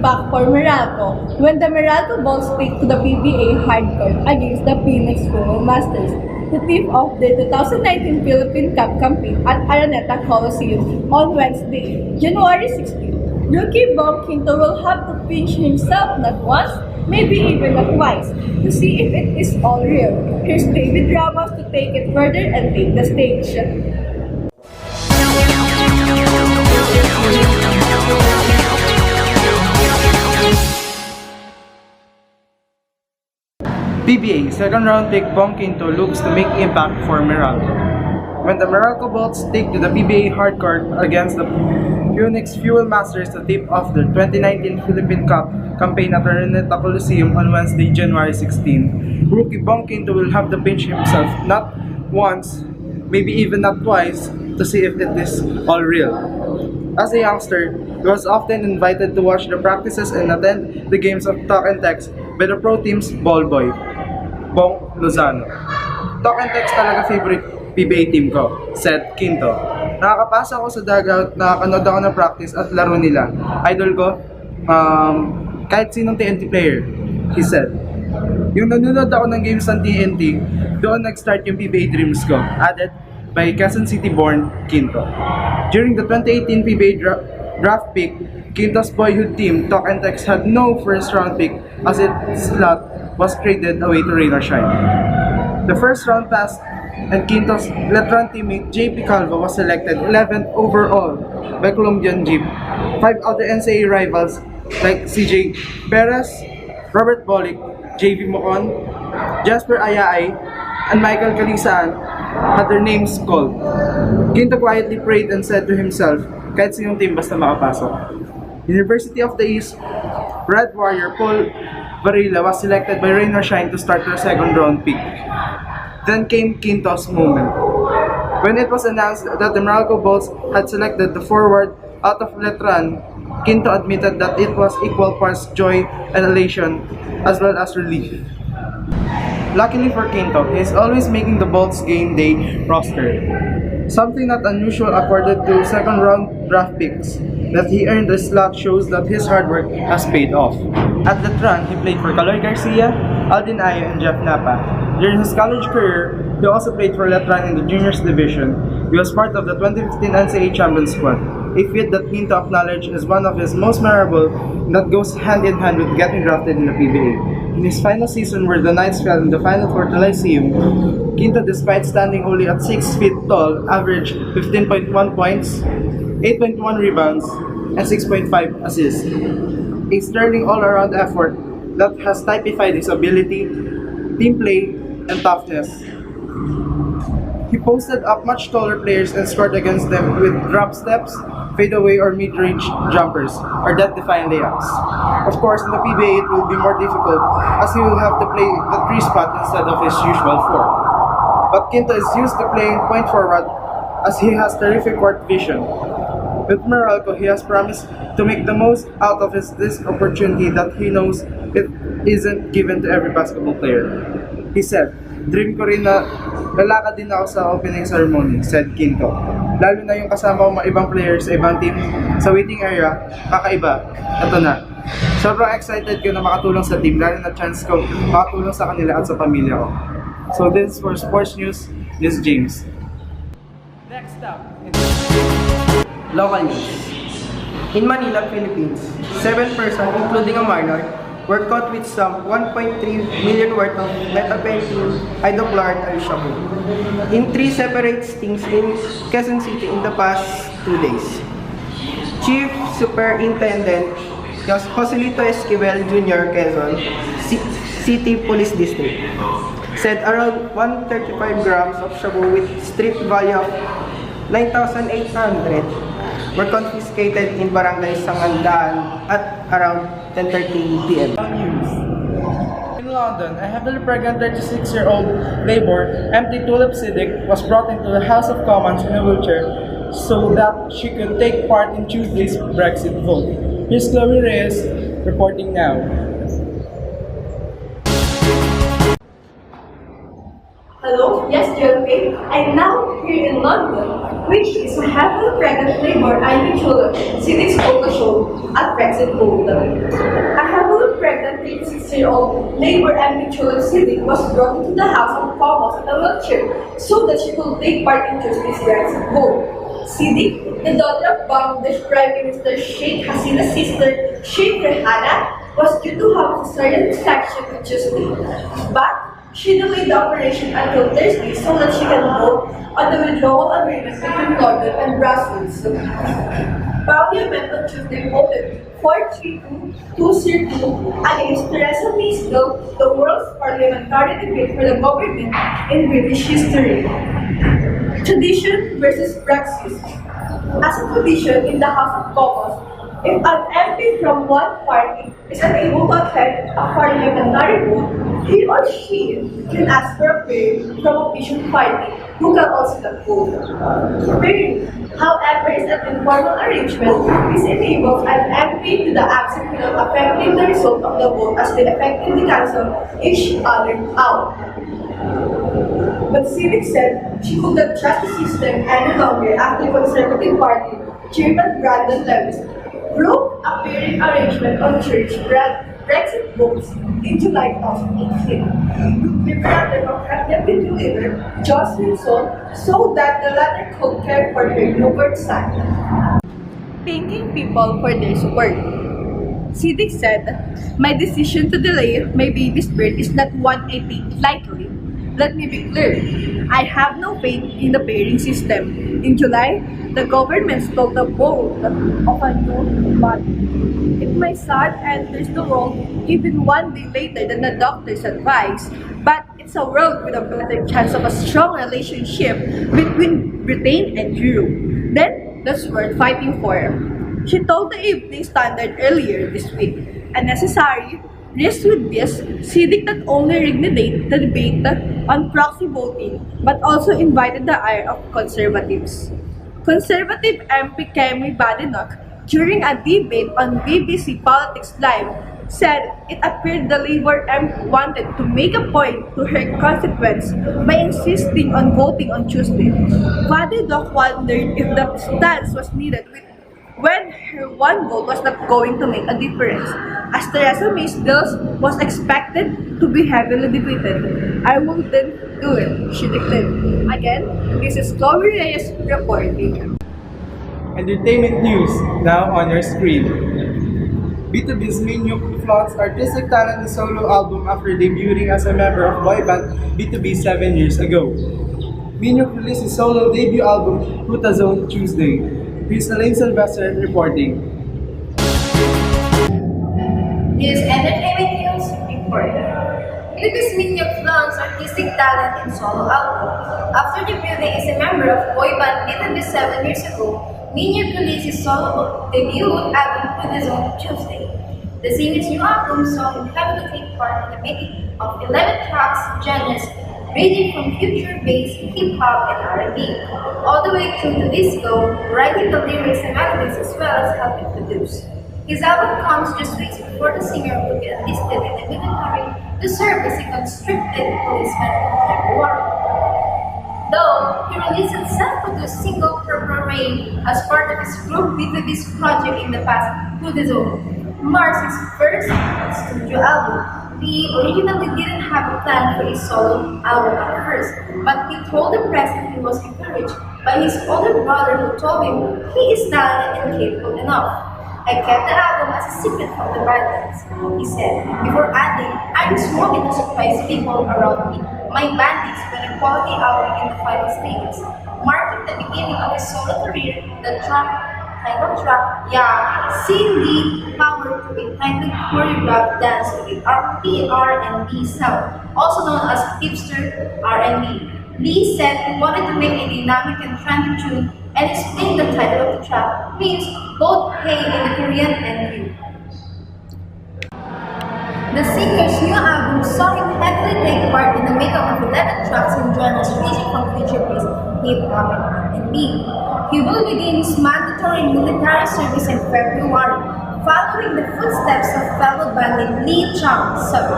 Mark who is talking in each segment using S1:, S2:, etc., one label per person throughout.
S1: impact for Meralco when the Meralco Bulls take to the PBA hardcourt against the Phoenix Full Masters to tip off the 2019 Philippine Cup campaign at Araneta Coliseum on Wednesday, January 16. Rookie Bob Quinto will have to pinch himself not once, maybe even not twice, to see if it is all real. Here's David Ramos to take it further and take the stage.
S2: PBA second round pick Bong Quinto looks to make impact for Meralco. When the Meralco Bolts take to the PBA hardcourt against the Phoenix Fuel Masters to tip off the 2019 Philippine Cup campaign at Araneta Coliseum on Wednesday, January 16, rookie Bong Quinto will have to pinch himself not once, maybe even not twice, to see if it is all real. As a youngster, he was often invited to watch the practices and attend the games of Talk and Text by the pro team's ball boy, Bong Lozano. Talk and Text talaga favorite PBA team ko, said Quinto. Nakakapasa ako sa dugout, nakakanood ako ng practice at laro nila. Idol ko, kahit sinong TNT player, he said. Yung nanonood ako ng games ng TNT, doon nag-start yung PBA dreams ko, added by Quezon City-born Quinto. During the 2018 PBA draft pick, Quinto's boyhood team, Talk and Text, had no first-round pick as its slot was traded away to Rain or Shine. The first round passed, and Quinto's Letran teammate JP Calvo was selected 11th overall by Colombian Jeep. 5 other NCAA rivals like CJ Perez, Robert Bolick, JV Mocon, Jasper Ayaay, and Michael Calisaan had their names called. Quinto quietly prayed and said to himself, kahit sinong team basta makapasok. University of the East Red Warrior Paul Varela was selected by Rain or Shine to start their second round pick. Then came Quinto's moment. When it was announced that the Meralco Bulls had selected the forward out of Letran, Quinto admitted that it was equal parts joy and elation as well as relief. Luckily for Quinto, he is always making the Bolts game day roster. Something not unusual according to second round draft picks. That he earned a slot shows that his hard work has paid off. At Letran, he played for Caloy Garcia, Aldin Ayo, and Jeff Napa. During his college career, he also played for Letran in the juniors division. He was part of the 2015 NCAA champion squad, a feat that Quinto acknowledged as one of his most memorable that goes hand in hand with getting drafted in the PBA. In his final season where the Knights fell in the Final Four Coliseum, Quinto, despite standing only at 6 feet tall, averaged 15.1 points, 8.1 rebounds, and 6.5 assists. A sterling all-around effort that has typified his ability, team play, and toughness. He posted up much taller players and scored against them with drop steps, fadeaway or mid-range jumpers, or death-defying layups. Of course, in the PBA it will be more difficult as he will have to play the 3 spot instead of his usual 4. But Quinto is used to playing point forward as he has terrific court vision. With Meralco, he has promised to make the most out of this opportunity that he knows it isn't given to every basketball player. He said, "Dream ko rin na lalakad din ako sa opening ceremony," said Quinto. Lalo na yung kasama ko mga ibang players sa ibang team sa waiting area, kakaiba. Ito na. Sobrang excited ko na makatulong sa team, lalo na chance ko makatulong sa kanila at sa pamilya ko. So this is for Sports News, this is James.
S3: Next up, local news. In Manila, Philippines, 7 persons, including a minor, were caught with some 1.3 million worth of methamphetamine, hydrochloride, and shabu in 3 separate stings in Quezon City in the past 2 days. Chief Superintendent Joselito Esquivel Jr. Quezon City Police District said around 135 grams of shabu with street value of 9,800 were confiscated in Barangay Sangandaan at around 10:30 p.m.
S2: In London, a heavily pregnant 36-year-old Labour, Empty Tulip Siddiq, was brought into the House of Commons in a wheelchair so that she could take part in Tuesday's Brexit vote. Here's Chloe Reyes reporting now.
S1: Hello? yesterday, I'm now here in London, which is a heavily pregnant labor and Caloocan sitting on the show at Brexit Bowl. A heavily pregnant 36-year-old labor and Caloocan sitting was brought into the House of Commons in a wheelchair so that she could take part in Tuesday's Brexit vote. Siddiq, the daughter of Bangladesh Prime Minister Sheikh Hasina's sister, Sheikh Rehanna, was due to have a cesarean section on Tuesday, but she delayed the operation until Thursday so that she can vote on the withdrawal agreement between London and Brussels. Parliament on Tuesday voted 432-202 against Theresa May's bill, the world's parliamentary debate for the government in British history. Tradition versus Brexit. As a tradition in the House of Commons, if an MP from one party is unable to attend a parliamentary vote, he or she can ask for a prayer from a opposition party who can also not vote. Prayer, however, is an informal arrangement. This enables an MP to the absent without affecting the result of the vote as they effectively cancel each other out. But Siddiq said she could not trust the system any longer after the Conservative Party Chairman Brandon Lewis broke a pairing arrangement on church Brexit votes in July 2018. Liberal Democrat Deputy Leader Jocelyn so that the latter could care for her newborn son. Thanking people for their support. Siddiq said, "My decision to delay my baby's birth is not one I take lightly. Let me be clear, I have no faith in the pairing system. In July, the government stole the vote of a new body. If my son enters the world even one day later than the doctor's advice, but it's a world with a better chance of a strong relationship between Britain and Europe, then that's worth fighting for." She told the Evening Standard earlier this week, "Unnecessary risk with this, Siddiq not only reignited the debate on proxy voting, but also invited the ire of conservatives." Conservative MP Kemi Badenoch, during a debate on BBC Politics Live, said it appeared the Labour MP wanted to make a point to her constituents by insisting on voting on Tuesday. Badenoch wondered if the stance was needed when her one vote was not going to make a difference, as Theresa May's bill was expected to be heavily debated. "I wouldn't do it," she declared. Again, this is Chloe Reyes reporting.
S2: Entertainment news now on your screen. B2B's Minyuk flaunts artistic talent in solo album after debuting as a member of boy band B2B 7 years ago. Minyuk released his solo debut album Ruta Zone Tuesday. Here's Elaine Sylvester reporting.
S4: This entertainment news report. Philippines Minyuk flaunts artistic talent in solo album. After debuting as a member of boy band B2B 7 years ago, Minyuk released his solo debut album Ruta Zone Tuesday. The singer's new album saw him heavily take part in the making of 11 tracks genres ranging from future-based hip-hop and R&B, all the way through to disco, writing the lyrics and melodies as well as helping produce. His album comes just weeks before the singer would be enlisted in the military to serve as a conscripted policeman in February. Though he released a self-produced single Purple Rain as part of his group B2B's project in the past, Through the Zone, marks his first studio album. He originally didn't have a plan for his solo album at first, but he told the press that he was encouraged by his older brother who told him he is talented and capable enough. "I kept the album as a secret from the bandmates," he said, before adding, "I just wanted to surprise people around me, my bandmates, with a quality album in the final stages." Marking the beginning of his solo career, the title track, "Yeah, seeing Lee power to a tightly choreographed dance with R&B sound, also known as hipster R&B. Lee said he wanted to make a dynamic and trendy tune and explained the title of the track means both hey in the Korean and you. The singer's new album saw him heavily take part in the makeup of 11 tracks in genres ranging from future-based hip-hop and R&B. He will begin his mandatory military service in February, following the footsteps of fellow bandmate Lee Chang-suk,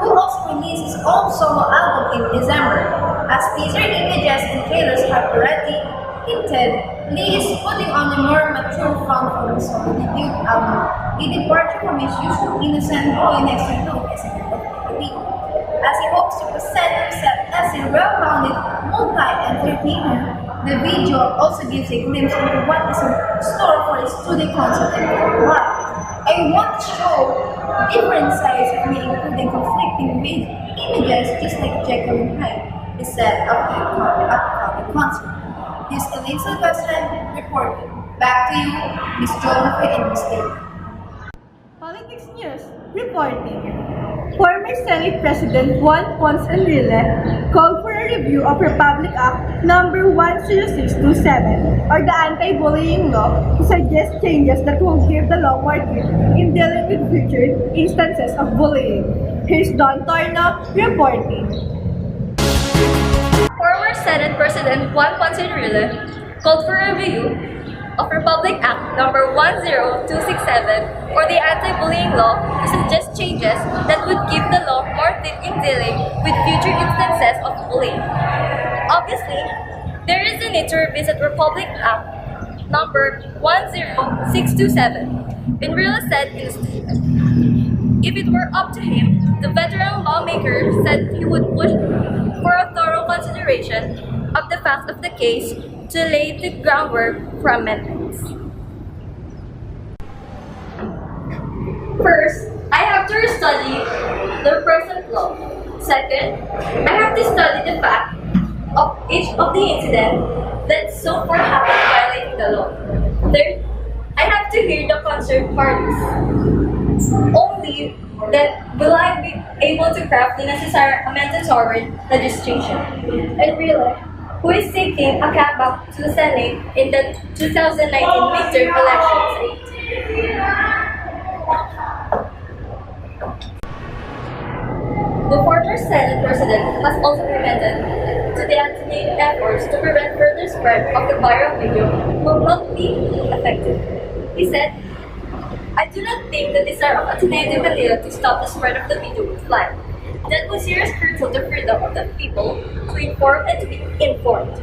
S4: who also released his own solo album in December. As teaser images and trailers have already hinted, Lee is putting on a more mature front for his solo debut album, a departure from his usual innocent boy next door look as a member of the team. As he hopes to present himself as a well-rounded multi-entertainer, the video also gives a glimpse into what is in store for his studio concert and video live. I want to show different sides of me, including conflicting images, just like Jekyll and Hyde, he said of the upcoming concert. This is Elaine Sylvester reporting. Back to you, Miss Jonathan and Miss Dave.
S1: Politics News reporting. Former Senate President Juan Ponce Enrile called for a review of Republic Act No. 10627 or the anti-bullying law to suggest changes that will give the law more grip in dealing with future instances of bullying. Here's Don Torno reporting.
S5: Former Senate President Juan Ponce Enrile called for a review of Republic Act No. 10267 or the anti-bullying law to suggest changes that would give the law more teeth in dealing with future instances of bullying. Obviously, there is a need to revisit Republic Act No. 10627. Enrile said in a statement, if it were up to him, the veteran lawmaker said he would push for a thorough consideration of the facts of the case to lay the groundwork for amendments. First, I have to study the present law. Second, I have to study the fact of each of the incidents that so far happened violating the law. Third, I have to hear the concerned parties. Only then will I be able to craft the necessary amendatory legislation. And really, who is seeking a comeback to the Senate in the 2019 midterm elections. The former Senate President has also commented to the anti efforts to prevent further spread of the viral video will not be effective. He said, I do not think the desire of attenuating the law to stop the spread of the video would fly. That was serious crucial to freedom of the people to inform and to be informed.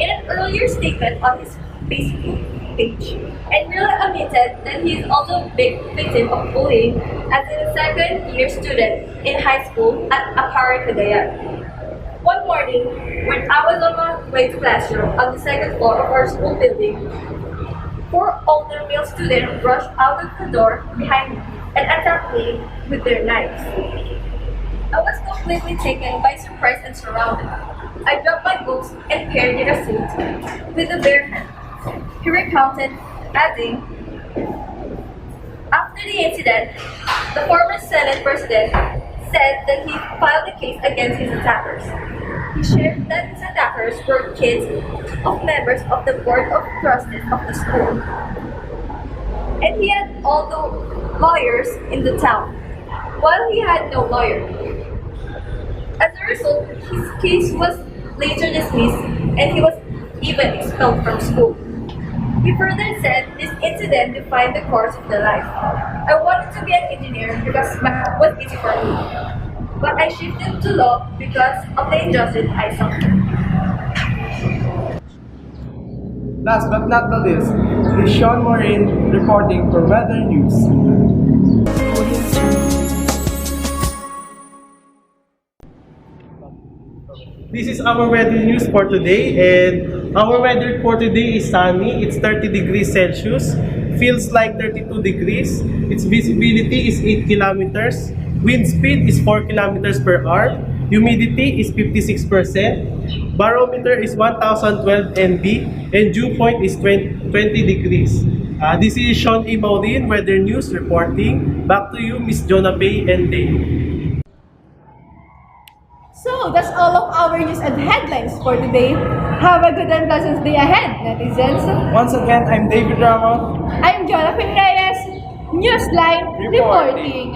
S5: In an earlier statement on his Facebook page, Enrile admitted that he is also a big victim of bullying as a second-year student in high school at Aparicadea. One morning, when I was on my way to classroom on the second floor of our school building, 4 older male students rushed out of the door behind me and attacked me with their knives. I was completely taken by surprise and surrounded. I dropped my books and carried their suit with a bare hand. He recounted, adding, after the incident, the former Senate President said that he filed a case against his attackers. He shared that his attackers were kids of members of the Board of Trustees of the school. And he had all the lawyers in the town, while he had no lawyer. As a result, his case was later dismissed and he was even expelled from school. He further said this incident defined the course of their life. I wanted to be an engineer because math was easy for me, but I shifted to law because of the injustice I suffered.
S2: Last but not the least, is Sean Morin reporting for Weather News. This is our weather news for today, and our weather for today is sunny. It's 30 degrees Celsius, feels like 32 degrees. Its visibility is 8 kilometers. Wind speed is 4 kilometers per hour. Humidity is 56%. Barometer is 1012 NB, and dew point is 20 degrees. This is Sean A. Maulin, Weather News reporting. Back to you, Miss Jonah Pay and Dave.
S1: So, that's all of our news and headlines for today. Have a good and pleasant day ahead, netizens.
S2: Once again, I'm David Ramos.
S1: I'm Jonathan Reyes, Newsline reporting.